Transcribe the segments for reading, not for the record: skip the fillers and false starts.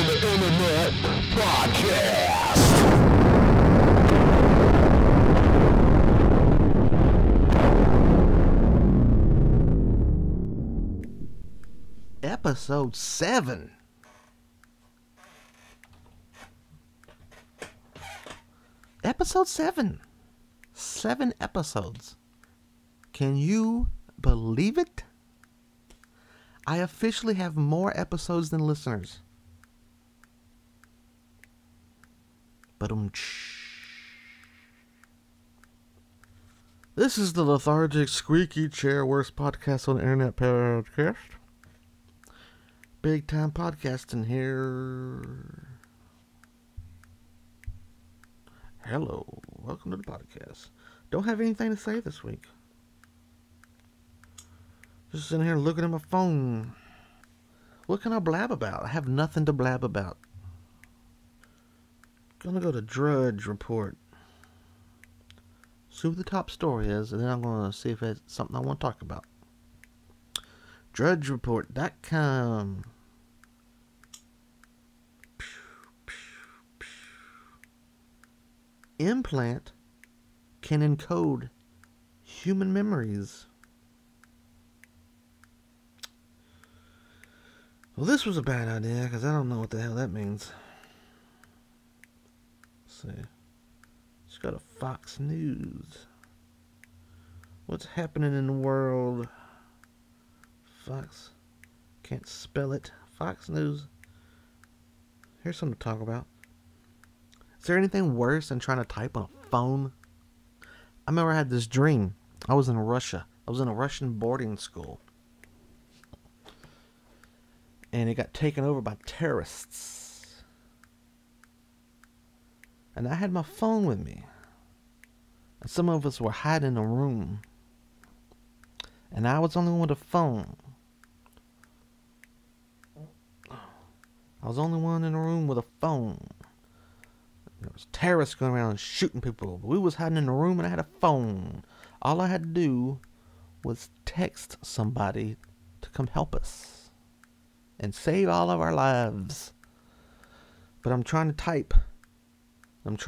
Undaunted Podcast. Episode 7. Episode 7. 7 episodes. Can you believe it? I officially have more episodes than listeners. But this is the Lethargic Squeaky Chair Worst Podcast on the Internet Podcast. Big time podcasting here. Hello, welcome to the podcast. Don't have anything to say this week. Just sitting here looking at my phone. What can I blab about? I have nothing to blab about. Gonna go to Drudge Report. See what the top story is, and then I'm gonna see if it's something I want to talk about. DrudgeReport.com. Implant can encode human memories. Well, this was a bad idea because I don't know what the hell that means. Let's see. Let's go to Fox News. What's happening in the world? Fox. Can't spell it. Fox News. Here's something to talk about. Is there anything worse than trying to type on a phone? I remember I had this dream. I was in Russia. I was in a Russian boarding school. And it got taken over by terrorists. And I had my phone with me. And some of us were hiding in a room. And I was the only one with a phone. I was the only one in the room with a phone. There was terrorists going around shooting people. But we was hiding in a room and I had a phone. All I had to do was text somebody to come help us. And save all of our lives. But I'm trying to type. And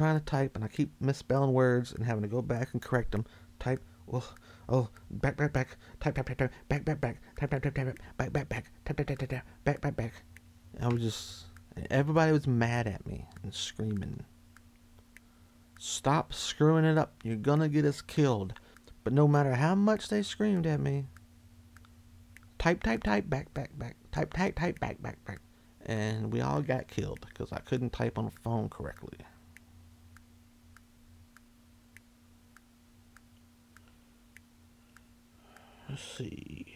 I keep misspelling words and having to go back and correct them. Type. Back. I was just... Everybody was mad at me and screaming. Stop screwing it up. You're gonna get us killed. But no matter how much they screamed at me, type, back. Type, back. And we all got killed because I couldn't type on the phone correctly. Let's see.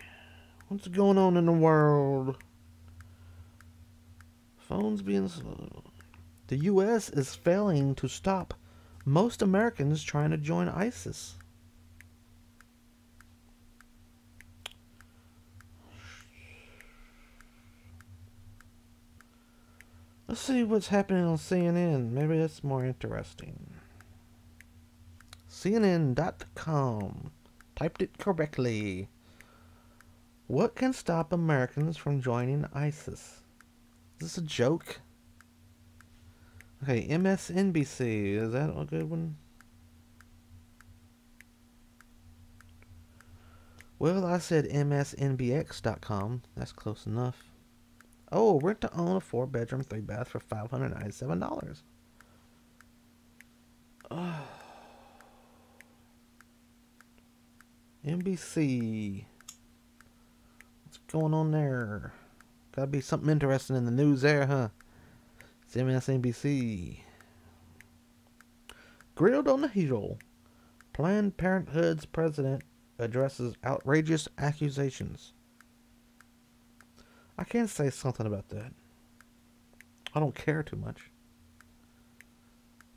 What's going on in the world? Phones being slow. The U.S. is failing to stop most Americans trying to join ISIS. Let's see what's happening on CNN. Maybe that's more interesting. CNN.com. Typed it correctly. What can stop Americans from joining ISIS? Is this a joke? Okay, MSNBC. Is that a good one? Well, I said MSNBX.com. That's close enough. Oh, rent to own a 4-bedroom, 3-bath for $597. Oh. NBC. What's going on there? Gotta be something interesting in the news there, huh? It's MSNBC. Grilled on the Hill. Planned Parenthood's president addresses outrageous accusations. I can't say something about that. I don't care too much.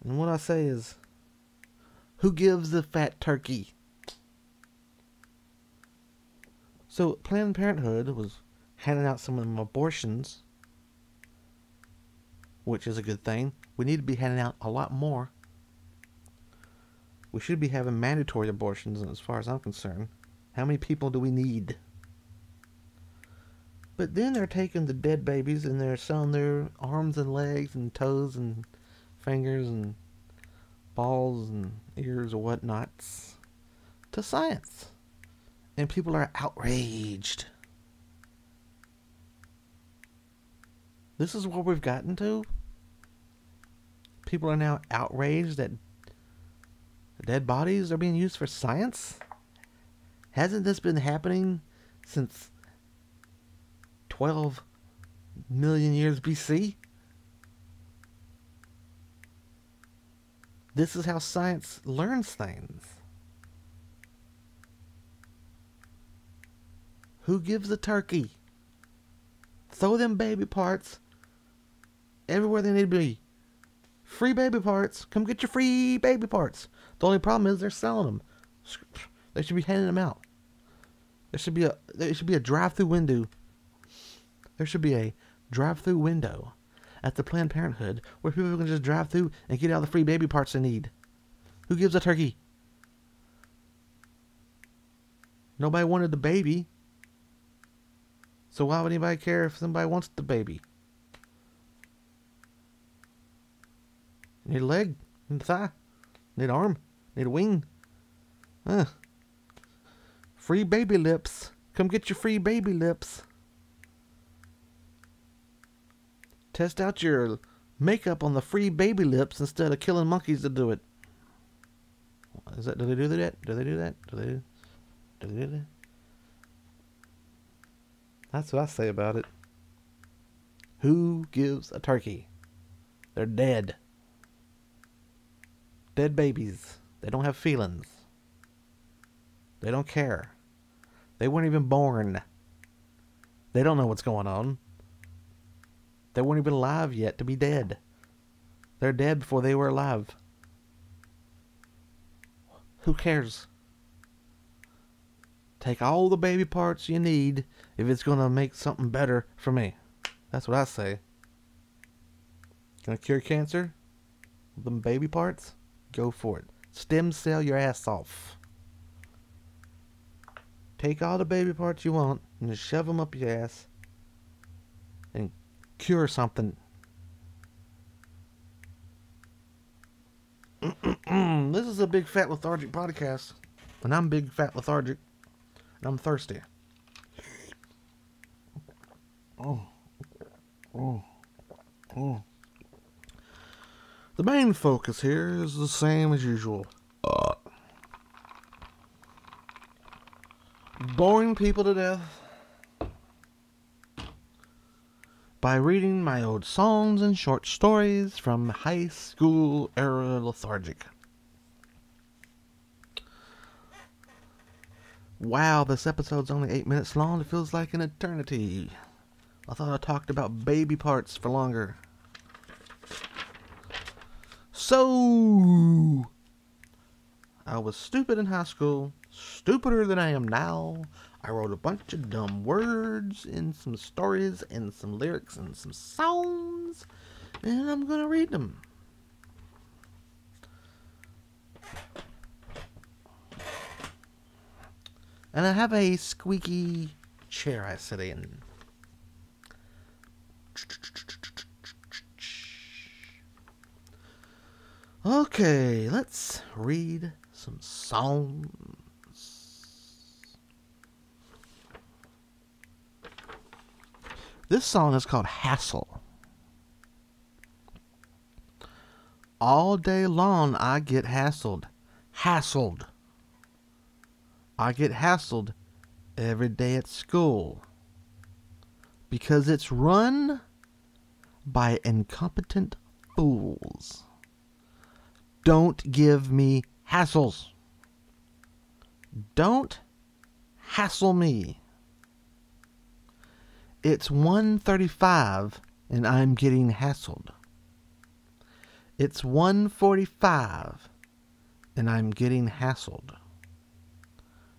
And what I say is, who gives the fat turkey? So, Planned Parenthood was handing out some of them abortions, which is a good thing. We need to be handing out a lot more. We should be having mandatory abortions, as far as I'm concerned. How many people do we need? But then they're taking the dead babies and they're selling their arms and legs and toes and fingers and balls and ears or whatnots to science. And people are outraged. This is what we've gotten to. People are now outraged that dead bodies are being used for science. Hasn't this been happening since 12 million years BC? This is how science learns things. Who gives a turkey? Throw them baby parts everywhere they need to be. Free baby parts. Come get your free baby parts. The only problem is they're selling them. They should be handing them out. There should be a drive-through window. There should be a drive-through window at the Planned Parenthood where people can just drive through and get all the free baby parts they need. Who gives a turkey? Nobody wanted the baby. So why would anybody care if somebody wants the baby? Need a leg, need a thigh, need an arm, need a wing. Free baby lips. Come get your free baby lips. Test out your makeup on the free baby lips instead of killing monkeys to do it. Do they do that? Do they do that? Do they do that? That's what I say about it. Who gives a turkey? They're dead. Dead babies. They don't have feelings. They don't care. They weren't even born. They don't know what's going on. They weren't even alive yet to be dead. They're dead before they were alive. Who cares? Take all the baby parts you need if it's going to make something better for me. That's what I say. Gonna cure cancer? With them baby parts? Go for it. Stem cell your ass off. Take all the baby parts you want and just shove them up your ass and cure something. This is a big fat lethargic podcast, and I'm big fat lethargic, and I'm thirsty. The main focus here is the same as usual. Boring people to death by reading my old songs and short stories from high school era lethargic. Wow, this episode's only 8 minutes long. It feels like an eternity. I thought I talked about baby parts for longer. So, I was stupid in high school. Stupider than I am now. I wrote a bunch of dumb words and some stories and some lyrics and some songs, and I'm gonna read them. And I have a squeaky chair I sit in. Okay, let's read some songs. This song is called Hassle. All day long I get hassled. Hassled. I get hassled every day at school. Because it's run by incompetent fools. Don't give me hassles. Don't hassle me. It's 1:35 and I'm getting hassled. It's 1:45 and I'm getting hassled.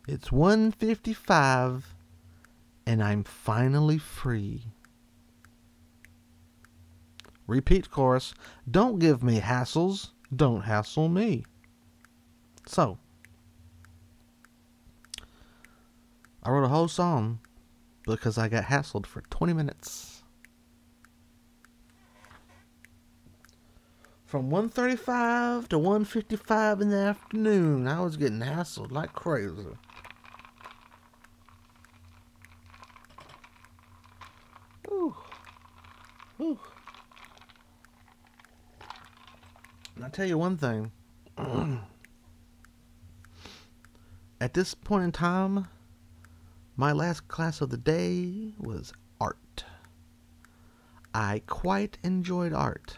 It's 1:55 and I'm finally free. Repeat chorus. Don't give me hassles. Don't hassle me. So, I wrote a whole song because I got hassled for 20 minutes. From 1:35 to 1:55 in the afternoon, I was getting hassled like crazy. Ooh. Ooh. And I'll tell you one thing. At this point in time, my last class of the day was art. I quite enjoyed art.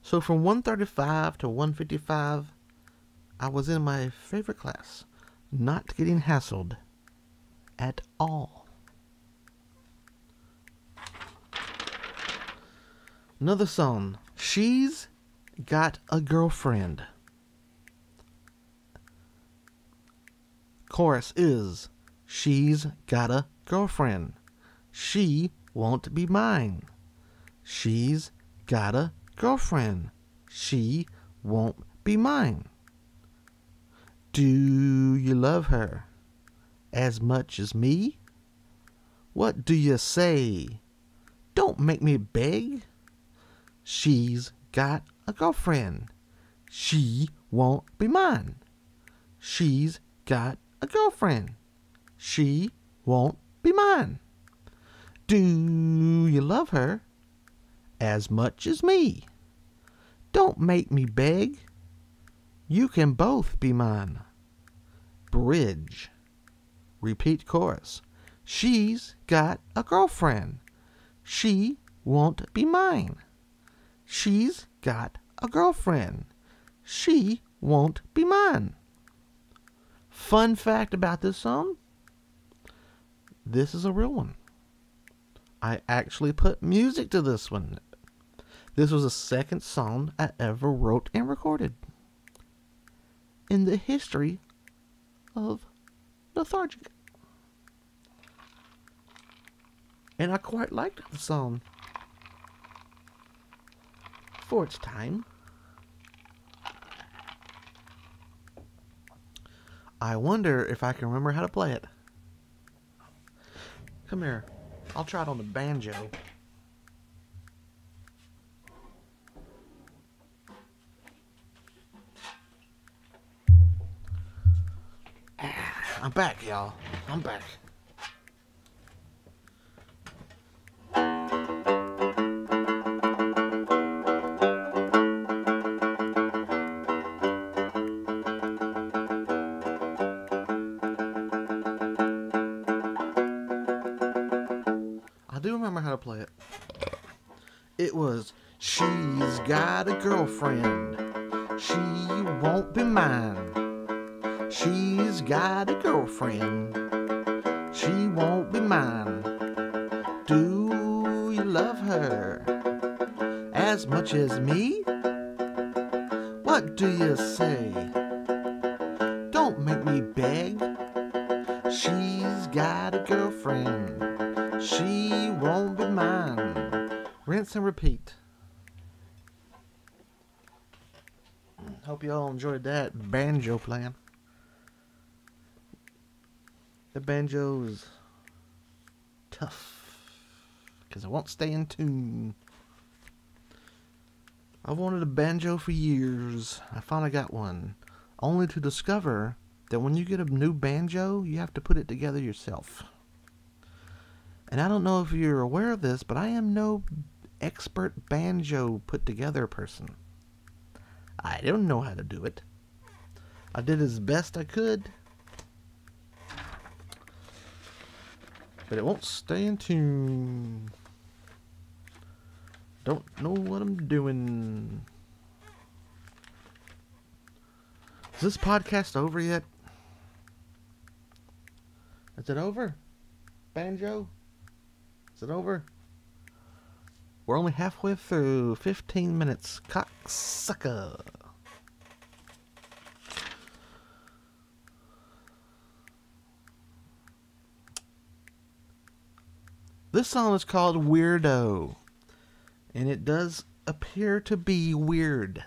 So from 1:35 to 1:55, I was in my favorite class, not getting hassled at all. Another song, She's Got a Girlfriend. Chorus is, she's got a girlfriend. She won't be mine. She's got a girlfriend. She won't be mine. Do you love her as much as me? What do you say? Don't make me beg. She's got a girlfriend. She won't be mine. She's got a girlfriend. She won't be mine. Do you love her as much as me? Don't make me beg. You can both be mine. Bridge. Repeat chorus. She's got a girlfriend. She won't be mine. She's got a girlfriend. She won't be mine. Fun fact about this song, this is a real one. I actually put music to this one. This was the second song I ever wrote and recorded in the history of Lethargic. And I quite liked the song for its time. I wonder if I can remember how to play it. Come here. I'll try it on the banjo. I'm back, y'all. I'm back. I do remember how to play it. It was, she's got a girlfriend. She won't be mine. She's got a girlfriend. She won't be mine. Do you love her as much as me? What do you say? Don't make me beg. She's got a girlfriend. She won't be mine. Rinse and repeat. Hope you all enjoyed that banjo playing. The banjo is tough because it won't stay in tune. I've wanted a banjo for years. I finally got one, only to discover that when you get a new banjo, you have to put it together yourself. And I don't know if you're aware of this, but I am no expert banjo put together person. I don't know how to do it. I did as best I could, but it won't stay in tune. Don't know what I'm doing. Is this podcast over yet? Is it over? Banjo? Is it over? We're only halfway through. 15 minutes. Cocksucker. This song is called Weirdo. And it does appear to be weird.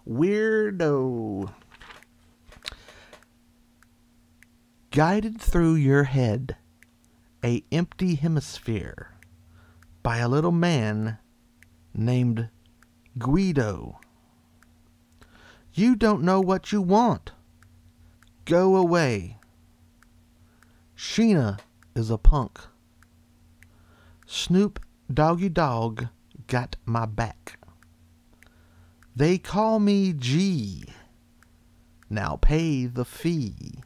Weirdo. Guided through your head, a empty hemisphere, by a little man named Guido. You don't know what you want. Go away. Sheena is a punk. Snoop Doggy Dogg got my back. They call me G. Now pay the fee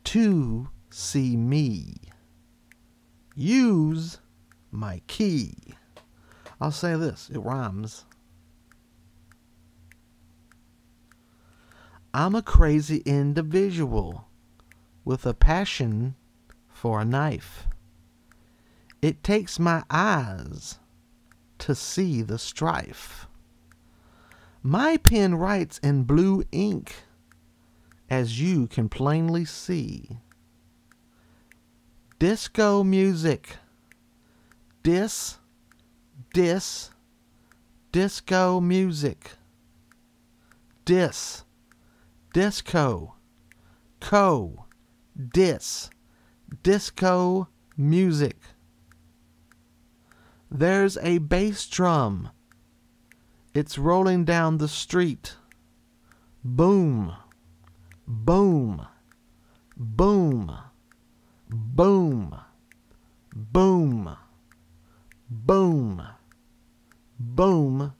to see me. Use my key. I'll say this, it rhymes. I'm a crazy individual with a passion for a knife. It takes my eyes to see the strife. My pen writes in blue ink, as you can plainly see. Disco music. Disco music. Disco. Disco music. There's a bass drum. It's rolling down the street. Boom. Boom. Boom. Boom. Boom. Boom. Boom.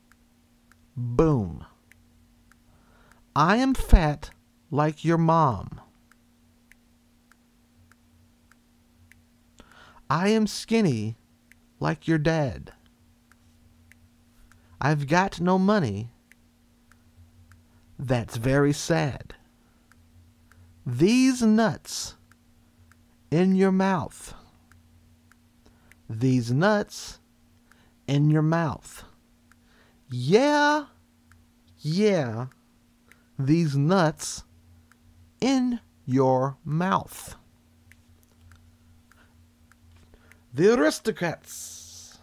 Boom. I am fat like your mom. I am skinny like your dad. I've got no money. That's very sad. These nuts in your mouth. These nuts in your mouth. Yeah. These nuts in your mouth. The Aristocrats.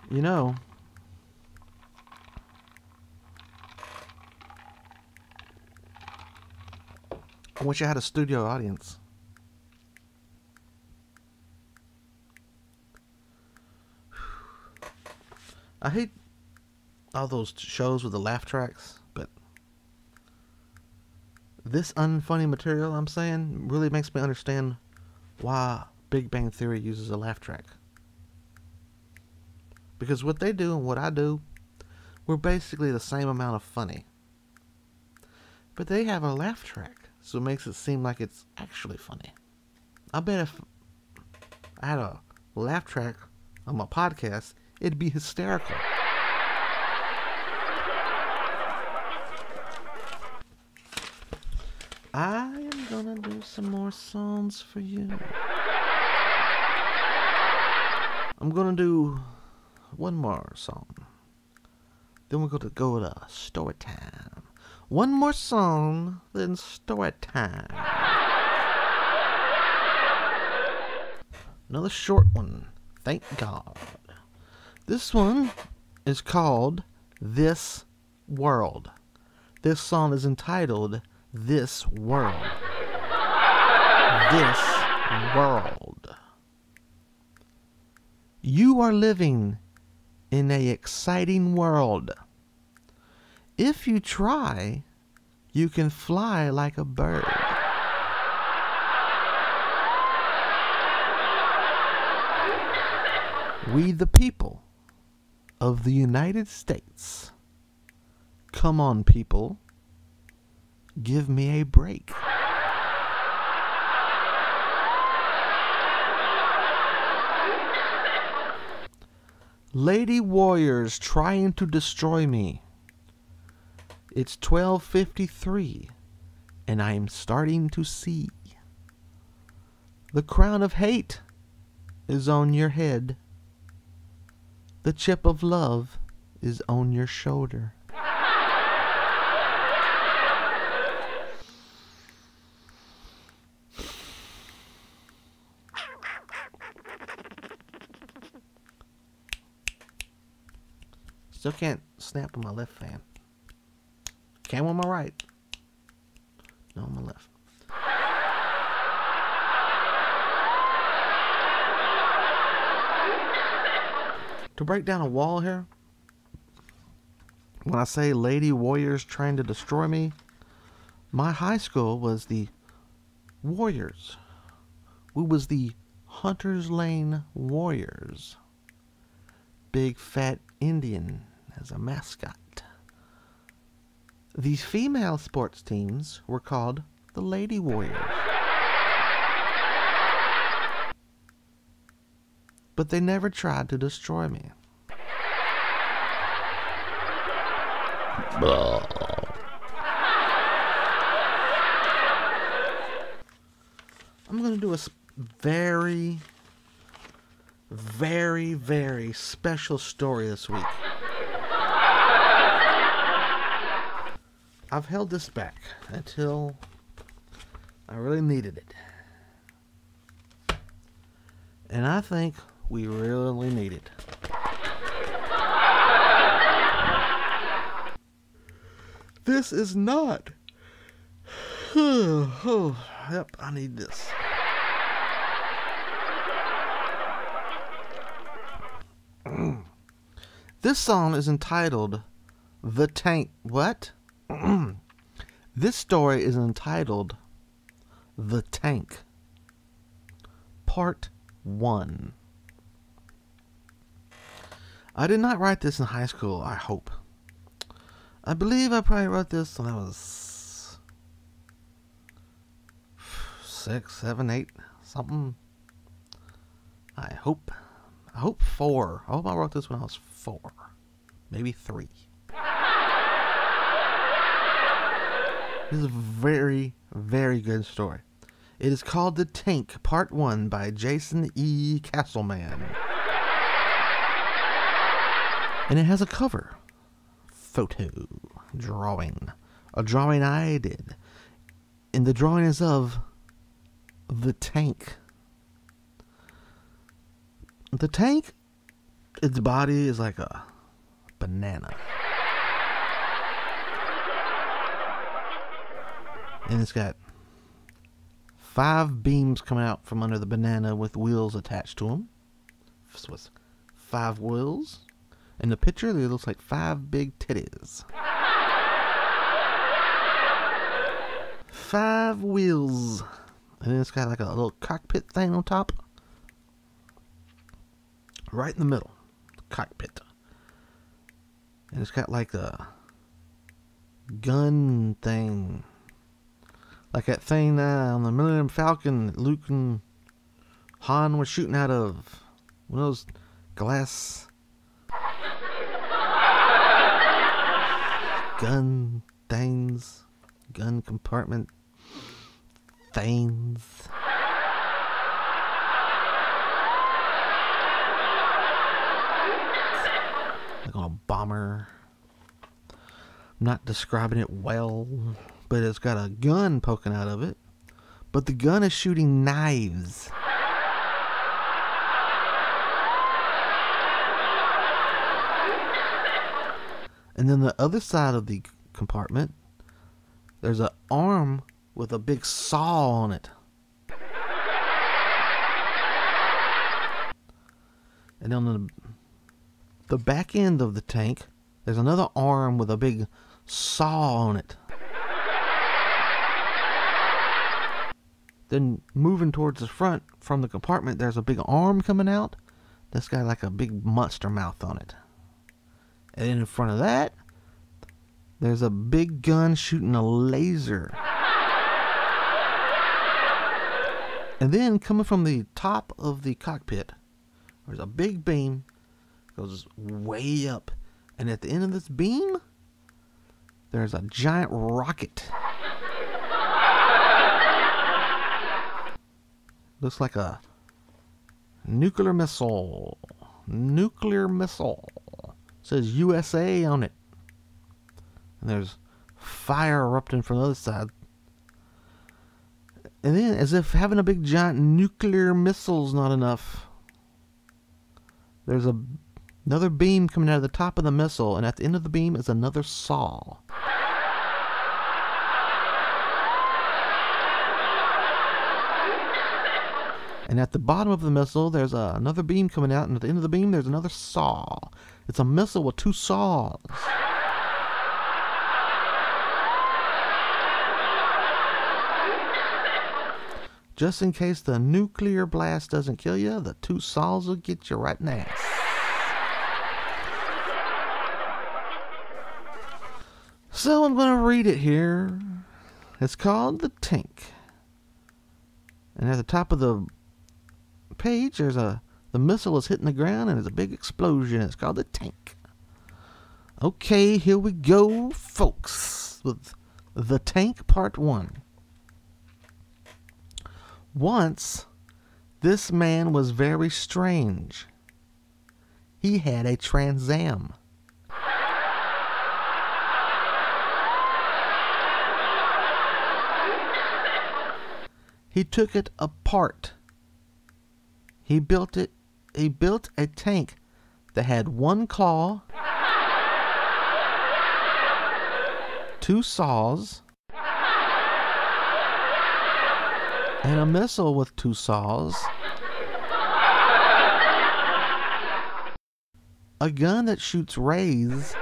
You know, I wish I had a studio audience. I hate all those shows with the laugh tracks, but this unfunny material I'm saying really makes me understand why Big Bang Theory uses a laugh track. Because what they do and what I do, we're basically the same amount of funny. But they have a laugh track, so it makes it seem like it's actually funny. I bet if I had a laugh track on my podcast, it'd be hysterical. I am gonna do some more songs for you. I'm gonna do one more song. Then we're gonna go to story time. One more song, then story time. Another short one. Thank God. This one is called This World. This song is entitled This World. This World. You are living in an exciting world. If you try, you can fly like a bird. We the people of the United States. Come on, people. Give me a break. Lady warriors trying to destroy me. It's 12:53, and I am starting to see. The crown of hate is on your head. The chip of love is on your shoulder. Still can't snap on my left hand. Can on my right. No, on my left. To break down a wall here, when I say lady warriors trying to destroy me, my high school was the Warriors. We was the Hunters Lane Warriors. Big fat Indian as a mascot. The female sports teams were called the Lady Warriors. But they never tried to destroy me. I'm going to do a very, very, very special story this week. I've held this back until I really needed it. And I think we really need it. This is not. Yep, I need this. This song is entitled The Tank. What? This story is entitled The Tank, Part 1. I did not write this in high school, I hope. I believe I probably wrote this when I was 6, 7, 8, something. I hope 4. I hope I wrote this when I was 4. Maybe 3. This is a very, very good story. It is called The Tank, Part 1 by Jason E. Castleman. And it has a cover. Photo. Drawing. A drawing I did. And the drawing is of the tank. The tank, its body is like a banana. And it's got 5 beams coming out from under the banana with wheels attached to them. So it's 5 wheels. In the picture, it looks like 5 big titties. 5 wheels. And then it's got like a little cockpit thing on top. Right in the middle. The cockpit. And it's got like a gun thing. Like that thing on the Millennium Falcon that Luke and Han were shooting out of. One of those glass gun things. Gun compartment things. Like on a bomber. I'm not describing it well, but it's got a gun poking out of it. But the gun is shooting knives. And then the other side of the compartment, there's an arm with a big saw on it. And on the back end of the tank, there's another arm with a big saw on it. Then moving towards the front from the compartment, there's a big arm coming out that's got like a big monster mouth on it. And in front of that, there's a big gun shooting a laser. And then coming from the top of the cockpit, there's a big beam, goes way up. And at the end of this beam, there's a giant rocket. Looks like a nuclear missile. Nuclear missile. It says USA on it. And there's fire erupting from the other side. And then, as if having a big giant nuclear missile's not enough, there's a Another beam coming out of the top of the missile, and at the end of the beam is another saw. And at the bottom of the missile, there's another beam coming out, and at the end of the beam, there's another saw. It's a missile with two saws. Just in case the nuclear blast doesn't kill you, the two saws will get you right in the ass. So I'm going to read it here. It's called The Tank. And at the top of the page, there's the missile is hitting the ground and there's a big explosion. It's called The Tank. Okay, here we go, folks, with The Tank Part 1. Once, this man was very strange. He had a Trans Am. He took it apart. He built a tank that had one claw, two saws, and a missile with two saws, a gun that shoots rays,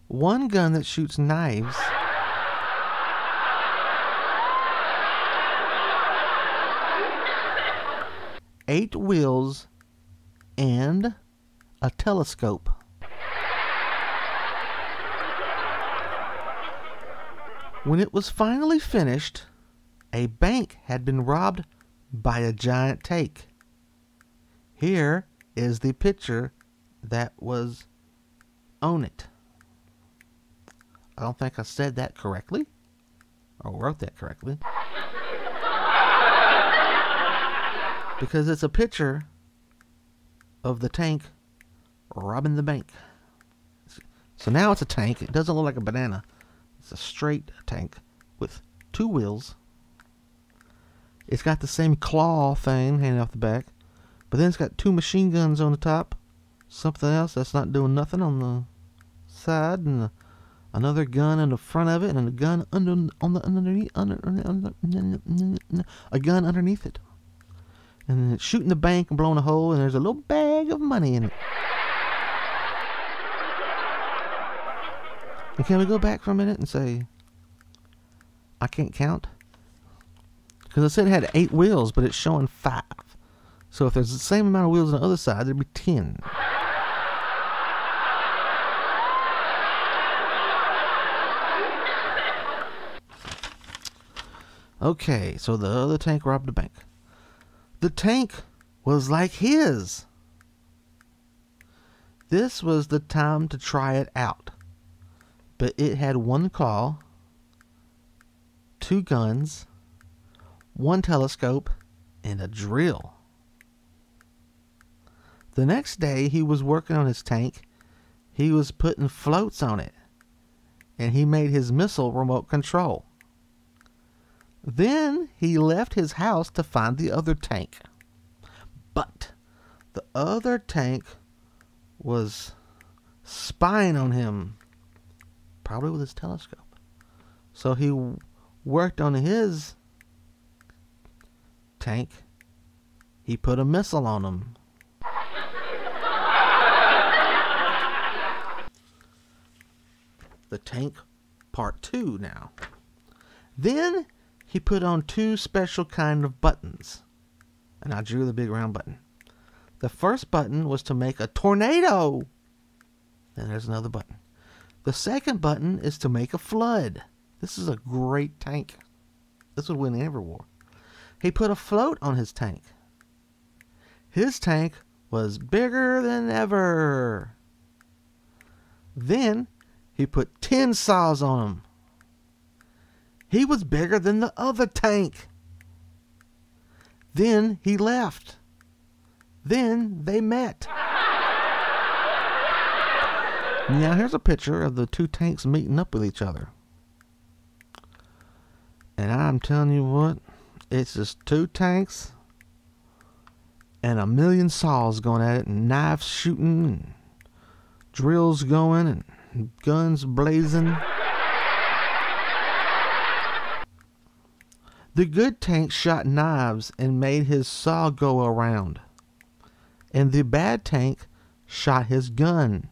one gun that shoots knives, eight wheels, and a telescope. When it was finally finished, a bank had been robbed by a giant tank. Here is the picture that was on it. I don't think I said that correctly, or wrote that correctly. Because it's a picture of the tank robbing the bank. So now it's a tank. It doesn't look like a banana. It's a straight tank with two wheels. It's got the same claw thing hanging off the back. But then it's got two machine guns on the top. Something else that's not doing nothing on the side. And another gun in the front of it. And a gun underneath it. And then it's shooting the bank and blowing a hole, and there's a little bag of money in it. And can we go back for a minute and say, I can't count? Because I said it had 8 wheels, but it's showing 5. So if there's the same amount of wheels on the other side, there'd be 10. Okay, so the other tank robbed the bank. The tank was like his. This was the time to try it out. But it had one claw, 2 guns, 1 telescope, and a drill. The next day he was working on his tank. He was putting floats on it. And he made his missile remote control. Then he left his house to find the other tank. But the other tank was spying on him, probably with his telescope. So he worked on his tank. He put a missile on him. The tank part 2 now. Then he put on 2 special kind of buttons. And I drew the big round button. The first button was to make a tornado. Then there's another button. The second button is to make a flood. This is a great tank. This would win every war. He put a float on his tank. His tank was bigger than ever. Then he put 10 saws on him. He was bigger than the other tank. Then he left. Then they met. Now here's a picture of the 2 tanks meeting up with each other. And I'm telling you what, it's just 2 tanks and a million saws going at it, and knives shooting, and drills going, and guns blazing. The good tank shot knives and made his saw go around, and the bad tank shot his gun.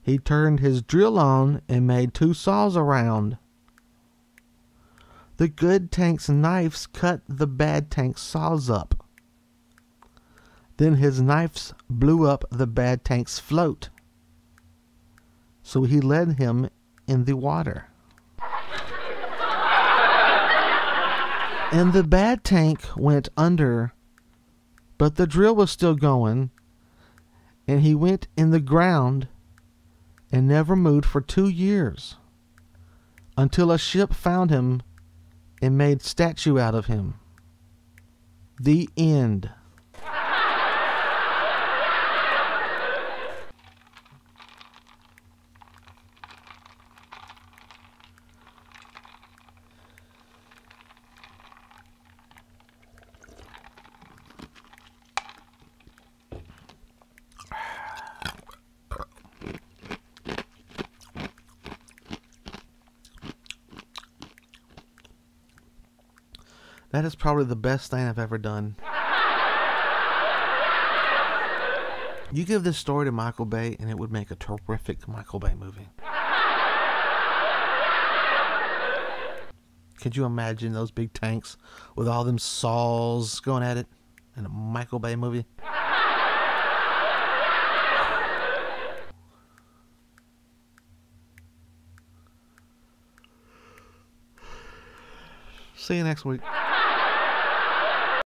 He turned his drill on and made two saws around. The good tank's knives cut the bad tank's saws up. Then his knives blew up the bad tank's float. So he led him in the water. And the bad tank went under, but the drill was still going, and he went in the ground and never moved for 2 years, until a ship found him and made statue out of him. The end. That is probably the best thing I've ever done. You give this story to Michael Bay and it would make a terrific Michael Bay movie. Could you imagine those big tanks with all them saws going at it in a Michael Bay movie? See you next week.